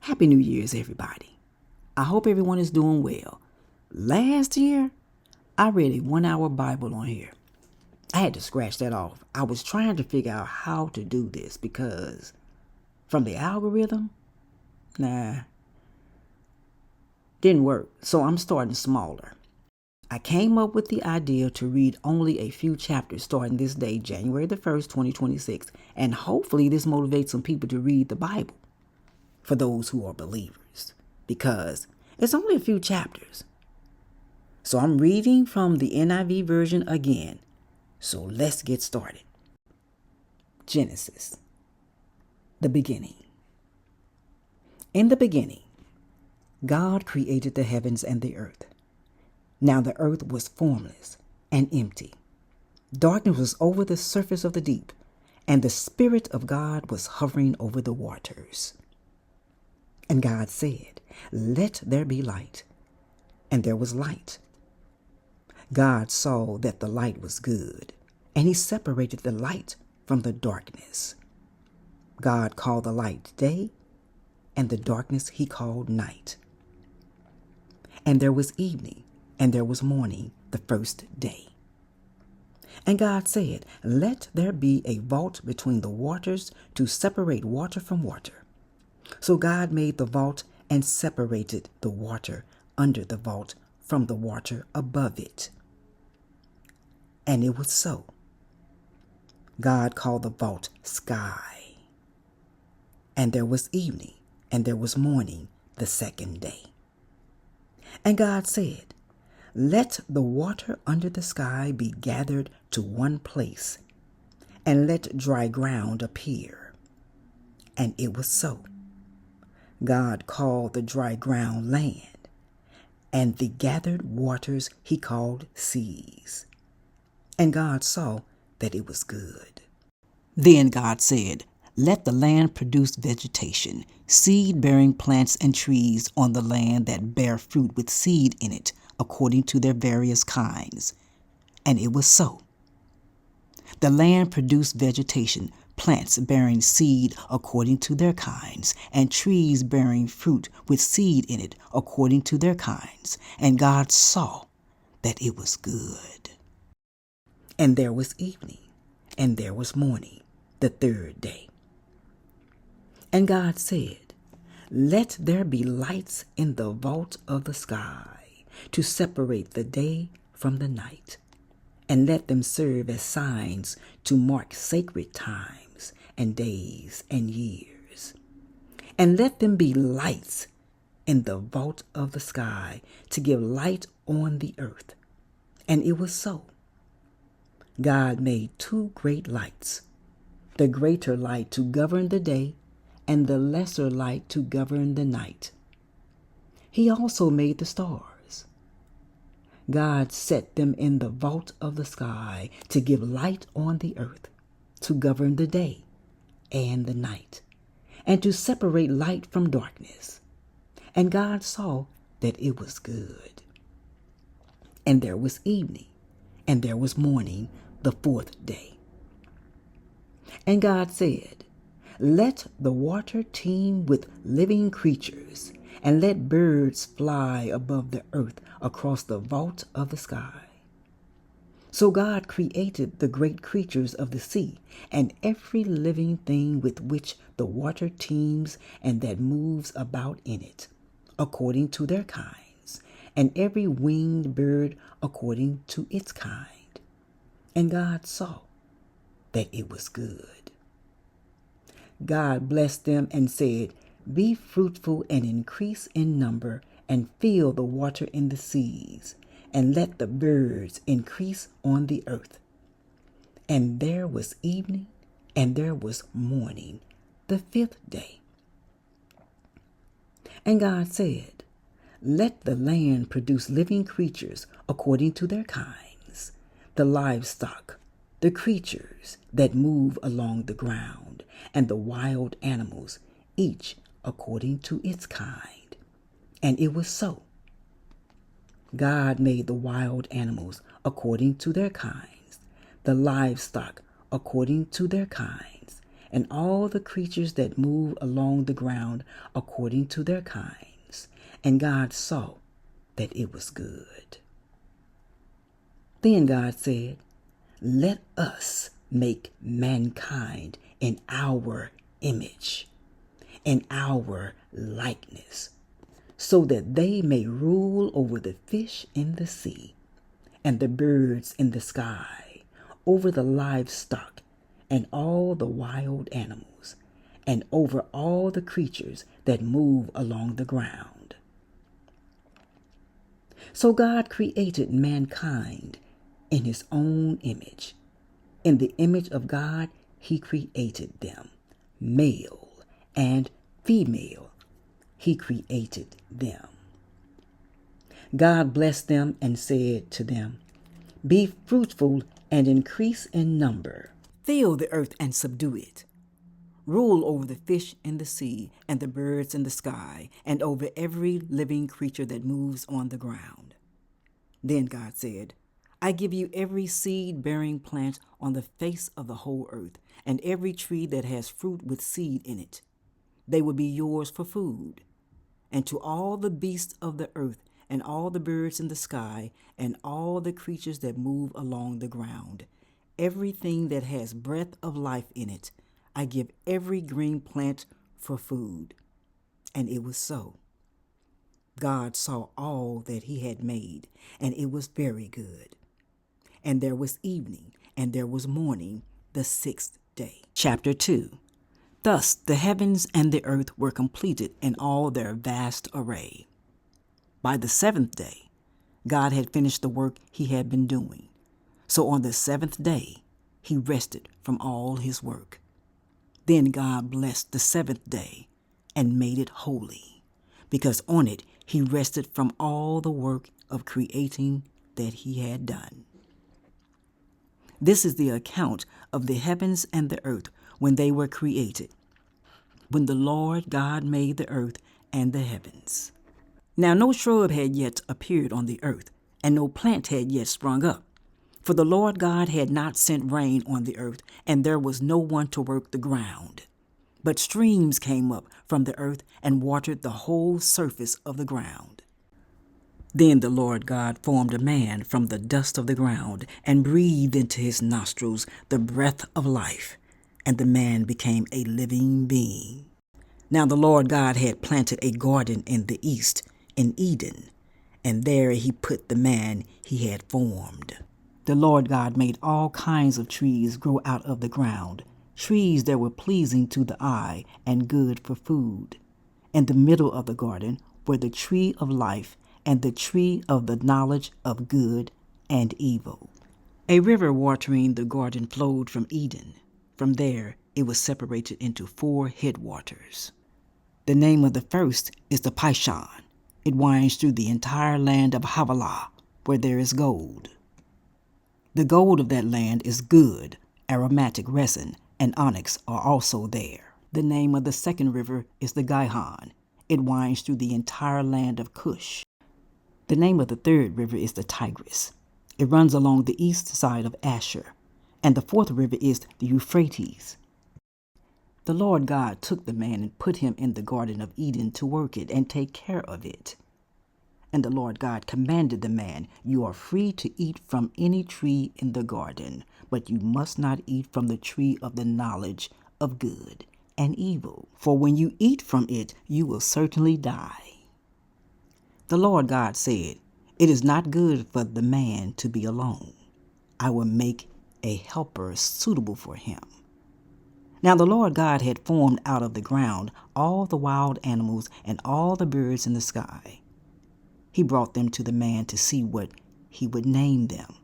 Happy New Year's, everybody. I hope everyone is doing well. Last year, I read a 1 hour Bible on here. I had to scratch that off. I was trying to figure out how to do this because from the algorithm, didn't work. So I'm starting smaller. I came up with the idea to read only a few chapters starting this day, January the 1st, 2026. And hopefully this motivates some people to read the Bible for those who are believers, because it's only a few chapters. So I'm reading from the NIV version again. So let's get started. Genesis, the beginning. In the beginning, God created the heavens and the earth. Now the earth was formless and empty. Darkness was over the surface of the deep, and the Spirit of God was hovering over the waters. And God said, "Let there be light." And there was light. God saw that the light was good, and he separated the light from the darkness. God called the light day, and the darkness he called night. And there was evening, and there was morning, the first day. And God said, "Let there be a vault between the waters to separate water from water." So God made the vault and separated the water under the vault from the water above it. And it was so. God called the vault sky. And there was evening, and there was morning, the second day. And God said, "Let the water under the sky be gathered to one place, and let dry ground appear." And it was so. God called the dry ground land, and the gathered waters he called seas. And God saw that it was good. Then God said, "Let the land produce vegetation, seed-bearing plants and trees on the land that bear fruit with seed in it, according to their various kinds." And it was so. The land produced vegetation, plants bearing seed according to their kinds, and trees bearing fruit with seed in it according to their kinds. And God saw that it was good. And there was evening, and there was morning, the third day. And God said, "Let there be lights in the vault of the sky to separate the day from the night, and let them serve as signs to mark sacred times and days and years. And let them be lights in the vault of the sky to give light on the earth." And it was so. God made two great lights, the greater light to govern the day, and the lesser light to govern the night. He also made the stars. God set them in the vault of the sky to give light on the earth, to govern the day and the night, and to separate light from darkness. And God saw that it was good. And there was evening, and there was morning, the fourth day. And God said, "Let the water teem with living creatures, and let birds fly above the earth across the vault of the sky." So God created the great creatures of the sea, and every living thing with which the water teems and that moves about in it, according to their kinds, and every winged bird according to its kind. And God saw that it was good. God blessed them and said, "Be fruitful and increase in number, and fill the water in the seas, and let the birds increase on the earth." And there was evening, and there was morning, the fifth day. And God said, "Let the land produce living creatures according to their kinds, the livestock, the creatures that move along the ground, and the wild animals, each according to its kind." And it was so. God made the wild animals according to their kinds, the livestock according to their kinds, and all the creatures that move along the ground according to their kinds. And God saw that it was good. Then God said, "Let us make mankind in our image, in our likeness, so that they may rule over the fish in the sea, and the birds in the sky, over the livestock, and all the wild animals, and over all the creatures that move along the ground." So God created mankind in his own image. In the image of God, he created them. Male and female, he created them. God blessed them and said to them, "Be fruitful and increase in number. Fill the earth and subdue it. Rule over the fish in the sea and the birds in the sky, and over every living creature that moves on the ground." Then God said, "I give you every seed-bearing plant on the face of the whole earth, and every tree that has fruit with seed in it. They will be yours for food. And to all the beasts of the earth, and all the birds in the sky, and all the creatures that move along the ground, everything that has breath of life in it, I give every green plant for food." And it was so. God saw all that he had made, and it was very good. And there was evening, and there was morning, the sixth day. Chapter 2. Thus the heavens and the earth were completed in all their vast array. By the seventh day, God had finished the work he had been doing. So on the seventh day, he rested from all his work. Then God blessed the seventh day and made it holy, because on it he rested from all the work of creating that he had done. This is the account of the heavens and the earth when they were created, when the Lord God made the earth and the heavens. Now no shrub had yet appeared on the earth, and no plant had yet sprung up. For the Lord God had not sent rain on the earth, and there was no one to work the ground. But streams came up from the earth and watered the whole surface of the ground. Then the Lord God formed a man from the dust of the ground, and breathed into his nostrils the breath of life, and the man became a living being. Now the Lord God had planted a garden in the east, in Eden, and there he put the man he had formed. The Lord God made all kinds of trees grow out of the ground, trees that were pleasing to the eye and good for food. In the middle of the garden were the tree of life and the tree of the knowledge of good and evil. A river watering the garden flowed from Eden. From there it was separated into 4 headwaters. The name of the first is the Pishon. It winds through the entire land of Havilah, where there is gold. The gold of that land is good, aromatic resin, and onyx are also there. The name of the second river is the Gihon. It winds through the entire land of Cush. The name of the third river is the Tigris. It runs along the east side of Asher. And the fourth river is the Euphrates. The Lord God took the man and put him in the Garden of Eden to work it and take care of it. And the Lord God commanded the man, "You are free to eat from any tree in the garden, but you must not eat from the tree of the knowledge of good and evil. For when you eat from it, you will certainly die." The Lord God said, "It is not good for the man to be alone. I will make a helper suitable for him." Now the Lord God had formed out of the ground all the wild animals and all the birds in the sky. He brought them to the man to see what he would name them.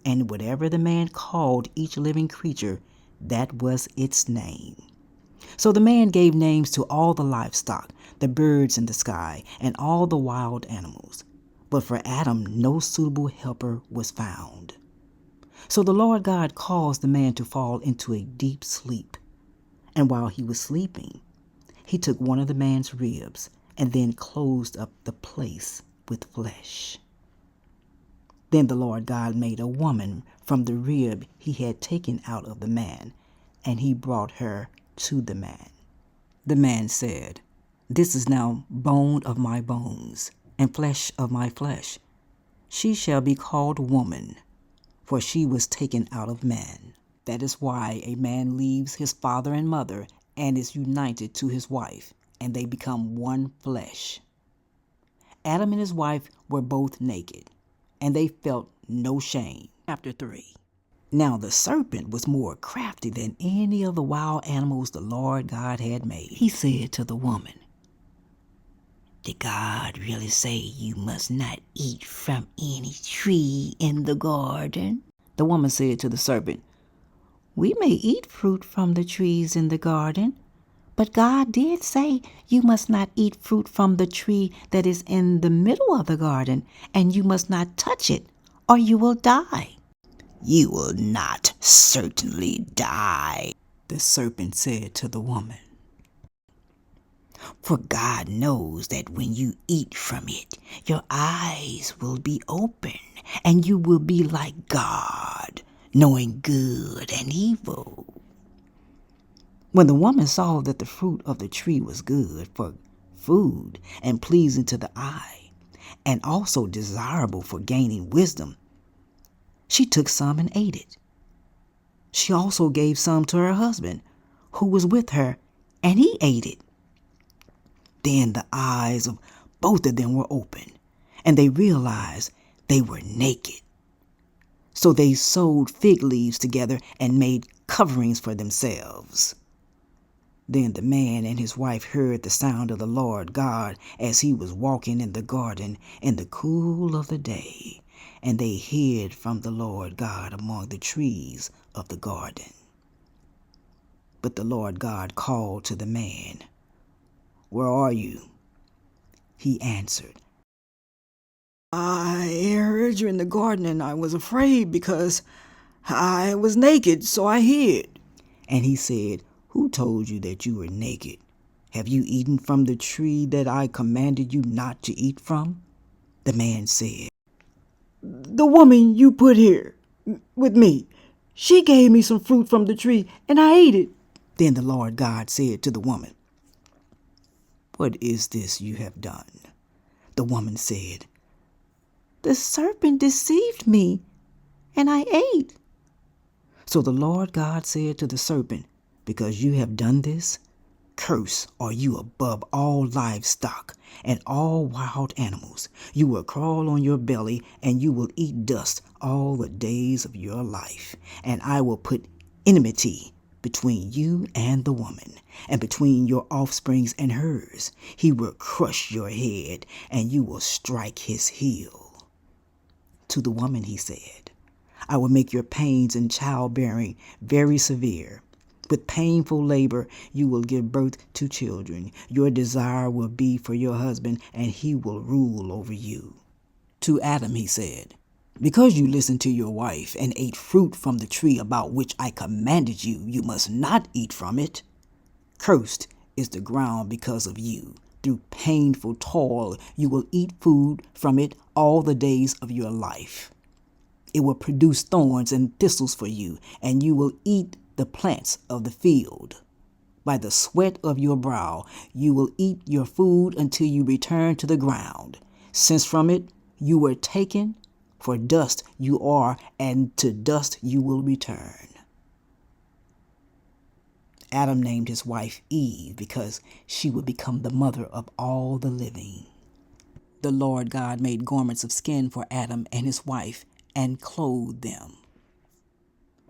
And whatever the man called each living creature, that was its name. So the man gave names to all the livestock, the birds in the sky, and all the wild animals. But for Adam no suitable helper was found. So the Lord God caused the man to fall into a deep sleep. And while he was sleeping, he took one of the man's ribs and then closed up the place with flesh. Then the Lord God made a woman from the rib he had taken out of the man, and he brought her to the man. The man said, "This is now bone of my bones and flesh of my flesh. She shall be called woman, for she was taken out of man. That is why a man leaves his father and mother and is united to his wife, and they become one flesh." Adam and his wife were both naked, and they felt no shame. Chapter 3. Now the serpent was more crafty than any of the wild animals the Lord God had made. He said to the woman, "Did God really say you must not eat from any tree in the garden?" The woman said to the serpent, "We may eat fruit from the trees in the garden, but God did say you must not eat fruit from the tree that is in the middle of the garden, and you must not touch it, or you will die." "You will not certainly die," the serpent said to the woman. "For God knows that when you eat from it, your eyes will be open, and you will be like God, knowing good and evil." When the woman saw that the fruit of the tree was good for food and pleasing to the eye, and also desirable for gaining wisdom, she took some and ate it. She also gave some to her husband, who was with her, and he ate it. Then the eyes of both of them were opened, and they realized they were naked. So they sewed fig leaves together and made coverings for themselves. Then the man and his wife heard the sound of the Lord God as he was walking in the garden in the cool of the day, and they hid from the Lord God among the trees of the garden. But the Lord God called to the man, "Where are you?" He answered, "I heard you in the garden, and I was afraid because I was naked, so I hid." And he said, "Who told you that you were naked? Have you eaten from the tree that I commanded you not to eat from?" The man said, "The woman you put here with me, she gave me some fruit from the tree, and I ate it." Then the Lord God said to the woman, "What is this you have done?" The woman said, "The serpent deceived me, and I ate." So the Lord God said to the serpent, "Because you have done this, cursed are you above all livestock and all wild animals. You will crawl on your belly, and you will eat dust all the days of your life. And I will put enmity between you and the woman, and between your offsprings and hers. He will crush your head, and you will strike his heel." To the woman he said, "I will make your pains in childbearing very severe. With painful labor you will give birth to children. Your desire will be for your husband, and he will rule over you." To Adam he said, "Because you listened to your wife and ate fruit from the tree about which I commanded you, you must not eat from it. Cursed is the ground because of you. Through painful toil you will eat food from it all the days of your life. It will produce thorns and thistles for you, and you will eat the plants of the field. By the sweat of your brow you will eat your food until you return to the ground, since from it you were taken, for dust you are, and to dust you will return." Adam named his wife Eve because she would become the mother of all the living. The Lord God made garments of skin for Adam and his wife and clothed them.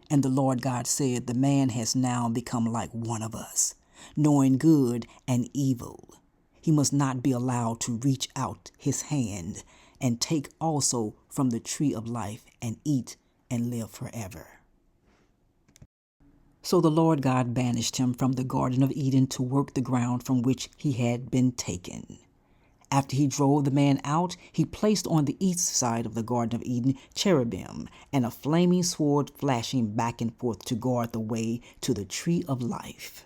And the Lord God said, "The man has now become like one of us, knowing good and evil. He must not be allowed to reach out his hand and take also from the tree of life and eat and live forever." So the Lord God banished him from the Garden of Eden to work the ground from which he had been taken. After he drove the man out, he placed on the east side of the Garden of Eden cherubim and a flaming sword flashing back and forth to guard the way to the tree of life.